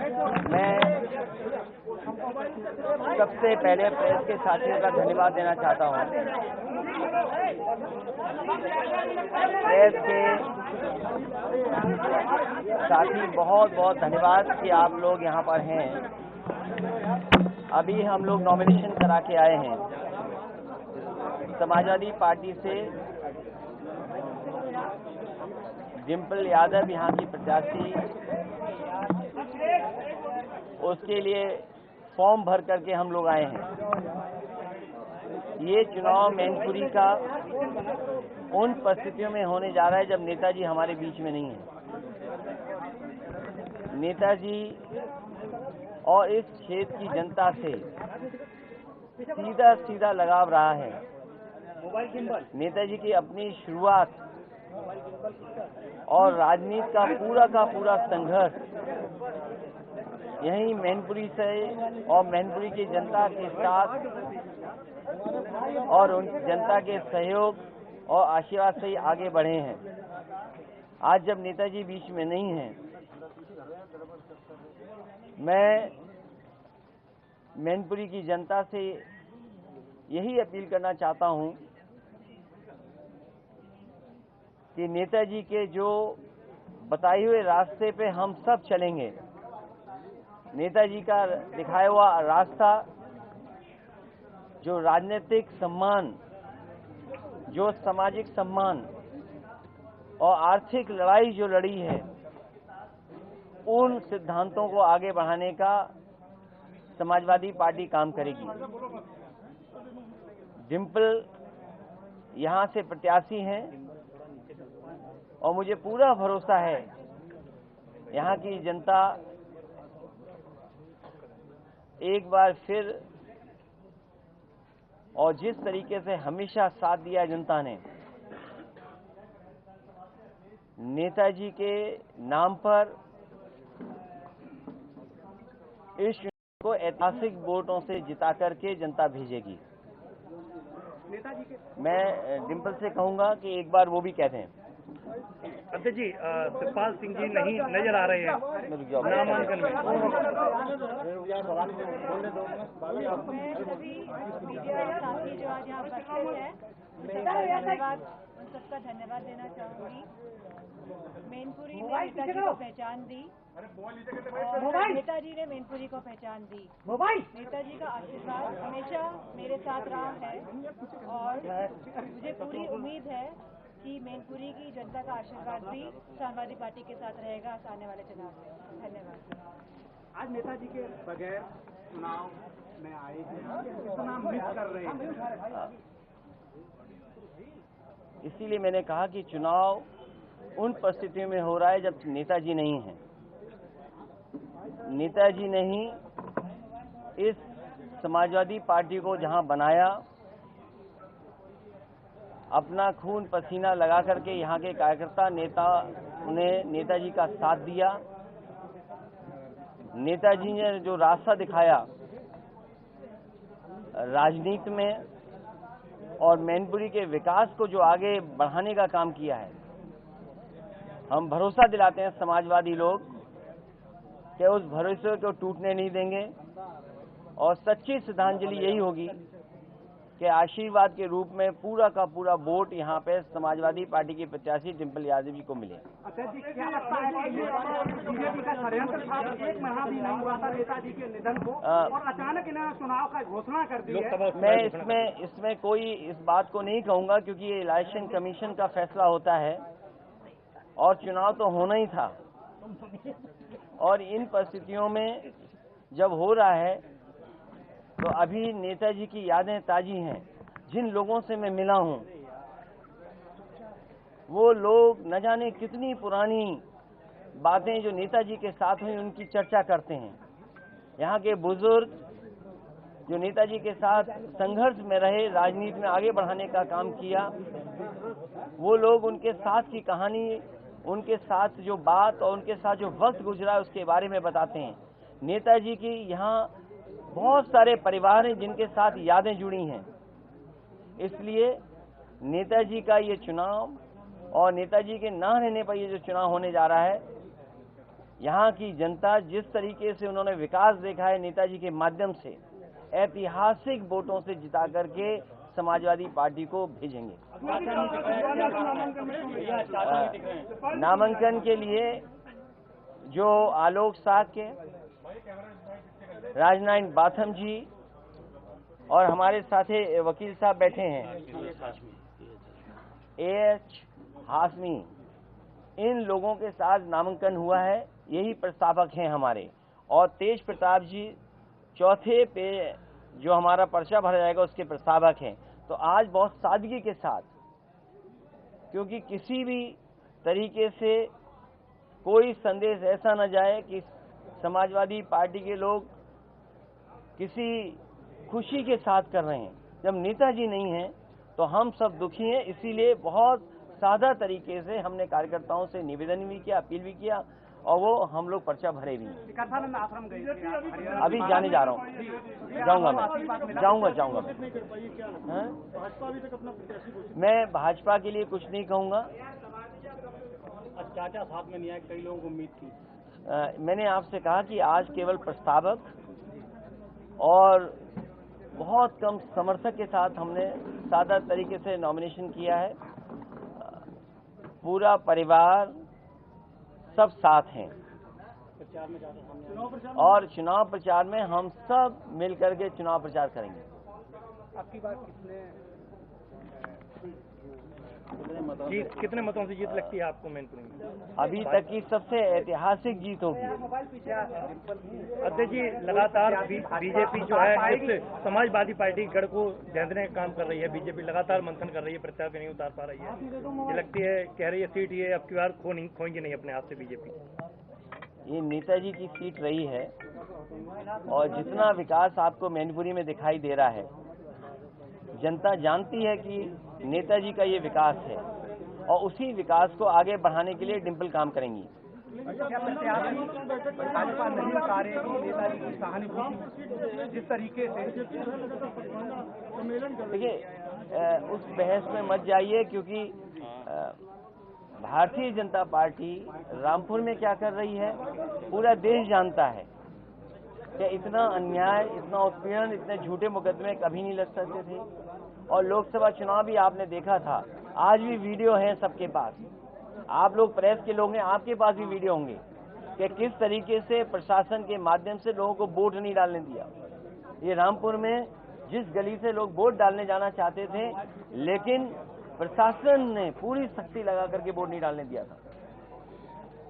मैं सबसे पहले प्रेस के साथियों का धन्यवाद देना चाहता हूं। प्रेस के साथी बहुत बहुत धन्यवाद कि आप लोग यहाँ पर हैं। अभी हम लोग नॉमिनेशन करा के आए हैं। समाजवादी पार्टी से डिम्पल यादव यहाँ की प्रत्याशी, उसके लिए फॉर्म भर करके हम लोग आए हैं। ये चुनाव मैनपुरी का उन परिस्थितियों में होने जा रहा है जब नेताजी हमारे बीच में नहीं है। नेताजी और इस क्षेत्र की जनता से सीधा सीधा लगाव रहा है। नेताजी की अपनी शुरुआत और राजनीति का पूरा संघर्ष यहीं मैनपुरी से और मैनपुरी की जनता के साथ और उन जनता के सहयोग और आशीर्वाद से ही आगे बढ़े हैं। आज जब नेताजी बीच में नहीं हैं, मैं मैनपुरी की जनता से यही अपील करना चाहता हूं कि नेताजी के जो बताए हुए रास्ते पे हम सब चलेंगे। नेताजी का दिखाया हुआ रास्ता, जो राजनीतिक सम्मान, जो सामाजिक सम्मान और आर्थिक लड़ाई जो लड़ी है, उन सिद्धांतों को आगे बढ़ाने का समाजवादी पार्टी काम करेगी। डिम्पल यहां से प्रत्याशी हैं और मुझे पूरा भरोसा है यहां की जनता एक बार फिर, और जिस तरीके से हमेशा साथ दिया जनता ने, नेताजी के नाम पर इस चुनाव को ऐतिहासिक वोटों से जिता करके जनता भेजेगी। मैं डिम्पल से कहूंगा कि एक बार वो भी कहते हैं। अध्यक्ष जी, शिवपाल सिंह जी नहीं नजर आ रहे हैं नामांकन में। सभी मीडिया साथी जो आज यहाँ उपस्थित हैं, उन सबका धन्यवाद देना चाहूंगी। मैनपुरी ने नेताजी को पहचान दी और नेताजी ने मैनपुरी को पहचान दी। नेताजी का आशीर्वाद हमेशा मेरे साथ रहा है और मुझे पूरी उम्मीद है कि मैनपुरी की जनता का आशीर्वाद भी समाजवादी पार्टी के साथ रहेगा आने वाले चुनाव में। धन्यवाद। आज नेताजी के बगैर चुनाव में आए हैं, कितना मिस कर रहे हैं? इसीलिए मैंने कहा कि चुनाव उन परिस्थितियों में हो रहा है जब नेताजी नहीं है। नेताजी ने ही इस समाजवादी पार्टी को जहां बनाया, अपना खून पसीना लगा करके यहाँ के कार्यकर्ता नेता उन्हें नेताजी का साथ दिया। नेताजी ने जो रास्ता दिखाया राजनीति में और मैनपुरी के विकास को जो आगे बढ़ाने का काम किया है, हम भरोसा दिलाते हैं समाजवादी लोग कि उस भरोसे को टूटने नहीं देंगे और सच्ची श्रद्धांजलि यही होगी कि आशीर्वाद के रूप में पूरा का पूरा वोट यहाँ पे समाजवादी पार्टी की प्रत्याशी डिम्पल यादव जी को मिले। जी, क्या लगता है कि बीजेपी का षड्यंत्र था? 1 महीना भी नहीं हुआ था नेताजी के निधन को और अचानक इन्होंने चुनाव का घोषणा कर दी है। मैं इसमें कोई इस बात को नहीं कहूंगा क्योंकि ये इलेक्शन कमीशन का फैसला होता है और चुनाव तो होना ही था। और इन परिस्थितियों में जब हो रहा है तो अभी नेताजी की यादें ताजी हैं। जिन लोगों से मैं मिला हूं, वो लोग न जाने कितनी पुरानी बातें जो नेताजी के साथ हुई उनकी चर्चा करते हैं। यहाँ के बुजुर्ग जो नेताजी के साथ संघर्ष में रहे, राजनीति में आगे बढ़ाने का काम किया, वो लोग उनके साथ की कहानी, उनके साथ जो बात और उनके साथ जो वक्त गुजरा उसके बारे में बताते हैं। नेताजी की यहाँ बहुत सारे परिवार हैं जिनके साथ यादें जुड़ी हैं। इसलिए नेताजी का ये चुनाव और नेताजी के ना रहने पर ये जो चुनाव होने जा रहा है, यहाँ की जनता जिस तरीके से उन्होंने विकास देखा है नेताजी के माध्यम से, ऐतिहासिक वोटों से जिता करके समाजवादी पार्टी को भेजेंगे। नामांकन के लिए जो आलोक साक्य, राजनारायण बाथम जी और हमारे साथी वकील साहब बैठे हैं, एएच हाशमी, इन लोगों के साथ नामांकन हुआ है, यही प्रस्तावक हैं हमारे। और तेज प्रताप जी चौथे पे जो हमारा पर्चा भरा जाएगा उसके प्रस्तावक हैं। तो आज बहुत सादगी के साथ, क्योंकि किसी भी तरीके से कोई संदेश ऐसा न जाए कि समाजवादी पार्टी के लोग किसी खुशी के साथ कर रहे हैं। जब नेताजी नहीं हैं तो हम सब दुखी हैं, इसीलिए बहुत सादा तरीके से हमने कार्यकर्ताओं से निवेदन भी किया, अपील भी किया और वो हम लोग पर्चा भरे भी हैं। अभी जाने जा रहा हूँ, जाऊंगा मैं भाजपा के लिए कुछ नहीं कहूँगा। चाचा साथ में नहीं आए, कई लोगों को उम्मीद थी। मैंने आपसे कहा कि आज केवल प्रस्तावक और बहुत कम समर्थक के साथ हमने सादा तरीके से नॉमिनेशन किया है। पूरा परिवार सब साथ हैं और चुनाव प्रचार में हम सब मिलकर के चुनाव प्रचार करेंगे। आपकी बात कितने मतों से जीत लगती है आपको मैनपुरी में? अभी तक की सबसे ऐतिहासिक जीत होगी। अध्यक्ष जी, लगातार बीजेपी जो है इस समाजवादी पार्टी गढ़ को ढूंढने का काम कर रही है। बीजेपी लगातार मंथन कर रही है, प्रचार पे नहीं उतार पा रही है। ये लगती है, कह रही है सीट ये अब की बार खोएंगे नहीं अपने हाथ से बीजेपी। ये नेताजी की सीट रही है और जितना विकास आपको मैनपुरी में दिखाई दे रहा है, जनता जानती है कि नेताजी का ये विकास है और उसी विकास को आगे बढ़ाने के लिए डिम्पल काम करेंगी। भाजपा नहीं उतारेगी नेताजी की सहानुभूति जिस तरीके से, देखिए उस बहस में मत जाइए, क्योंकि भारतीय जनता पार्टी रामपुर में क्या कर रही है पूरा देश जानता है कि इतना अन्याय, इतना उत्पीड़न, इतने झूठे मुकदमे कभी नहीं लग सकते थे। और लोकसभा चुनाव भी आपने देखा था, आज भी वीडियो है सबके पास, आप लोग प्रेस के लोग हैं, आपके पास भी वीडियो होंगे कि किस तरीके से प्रशासन के माध्यम से लोगों को वोट नहीं डालने दिया। ये रामपुर में जिस गली से लोग वोट डालने जाना चाहते थे, लेकिन प्रशासन ने पूरी सख्ती लगा करके वोट नहीं डालने दिया था।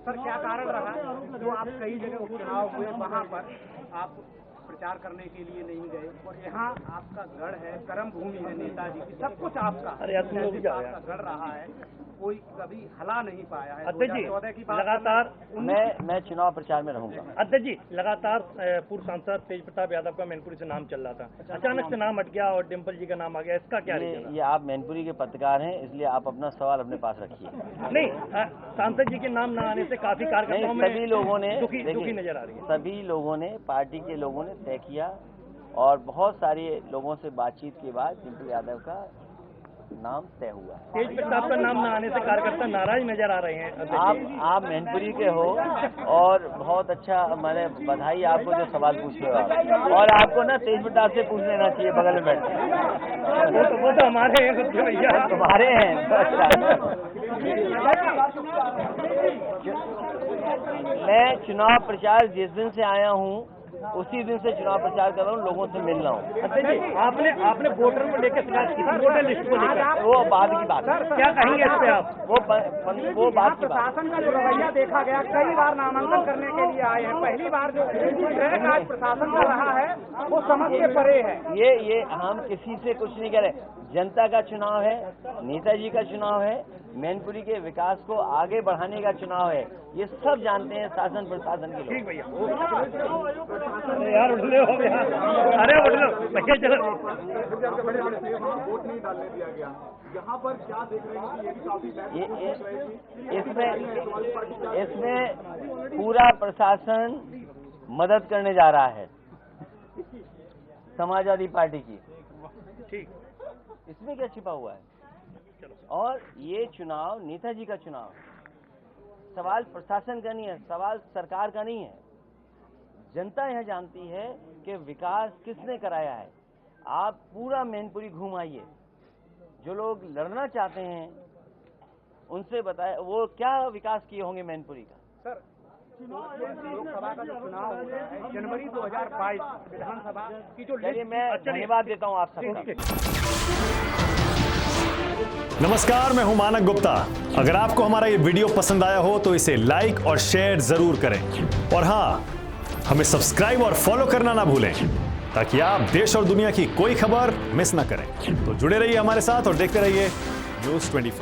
सर, क्या कारण रहा जो आप कई जगह उपचुनाव हुए वहाँ पर आप प्रचार करने के लिए नहीं गए, और यहाँ आपका गढ़ है, कर्म भूमि है नेताजी की, सब कुछ आपका गढ़ रहा है, कोई कभी हला नहीं पाया है। अध्यक्ष जी, लगातार मैं चुनाव प्रचार में रहूंगा। अध्यक्ष जी, लगातार पूर्व सांसद तेज प्रताप यादव का मैनपुरी से नाम चल रहा था, अचानक से नाम हट गया और डिम्पल जी का नाम आ गया, इसका क्या रीजन है? ये आप मैनपुरी के पत्रकार हैं, इसलिए आप अपना सवाल अपने पास रखिए। नहीं, सांसद जी के नाम न आने से काफी कार्यकर्ताओं में सभी लोगों ने दुखी नजर आ रही है। सभी लोगों ने, पार्टी के लोगों ने तय किया और बहुत सारे लोगों से बातचीत के बाद डिम्पल यादव का नाम तय हुआ। तेज प्रताप का नाम न आने से कार्यकर्ता नाराज नजर आ रहे हैं। आप मैनपुरी के हो और बहुत अच्छा, मैंने बधाई आपको जो सवाल पूछ रहे हो, और आपको ना तेज प्रताप से पूछ लेना चाहिए बगल में बैठ। वो तो हमारे हैं भैया, तुम्हारे हैं। मैं चुनाव प्रचार जिस दिन से आया हूँ उसी दिन से चुनाव प्रचार कर रहा हूँ, लोगों से मिल रहा हूँ। अच्छा जी, आपने वोटर को लेकर शिकायत की, वोटर लिस्ट को लेकर, वो बाद की बात, क्या कहेंगे इस पे आप? वो बात की बात। प्रशासन का जो रवैया देखा गया, कई बार नामांकन करने के लिए आए हैं, पहली बार जो ट्रैक आज प्रशासन का रहा है वो समझ के परे है। ये हम किसी से कुछ नहीं कह रहे, जनता का चुनाव है, नेताजी का चुनाव है, मैनपुरी के विकास को आगे बढ़ाने का चुनाव है, ये सब जानते हैं शासन प्रशासन के लोग। भैया यार उठ लो, अरे उठ लो भैया, चलो। वोट नहीं डालने दिया गया, यहाँ पर क्या देख रहे हैं कि ये भी काफी इसमें पूरा प्रशासन मदद करने जा रहा है समाजवादी पार्टी की। ठीक, इसमें क्या छिपा हुआ है? और ये चुनाव नेताजी का चुनाव, सवाल प्रशासन का नहीं है, सवाल सरकार का नहीं है। जनता यह जानती है कि विकास किसने कराया है। आप पूरा मैनपुरी घूम आइए, जो लोग लड़ना चाहते हैं उनसे बताए वो क्या विकास किए होंगे मैनपुरी का। सर, लोकसभा का जो चुनाव हो रहा है जनवरी 2022 विधानसभा की जो चलिए मैं धन्यवाद देता हूं आप सबका। नमस्कार, मैं हूं मानक गुप्ता। अगर आपको हमारा ये वीडियो पसंद आया हो तो इसे लाइक और शेयर जरूर करें, और हाँ, हमें सब्सक्राइब और फॉलो करना ना भूलें ताकि आप देश और दुनिया की कोई खबर मिस ना करें। तो जुड़े रहिए हमारे साथ और देखते रहिए News 24।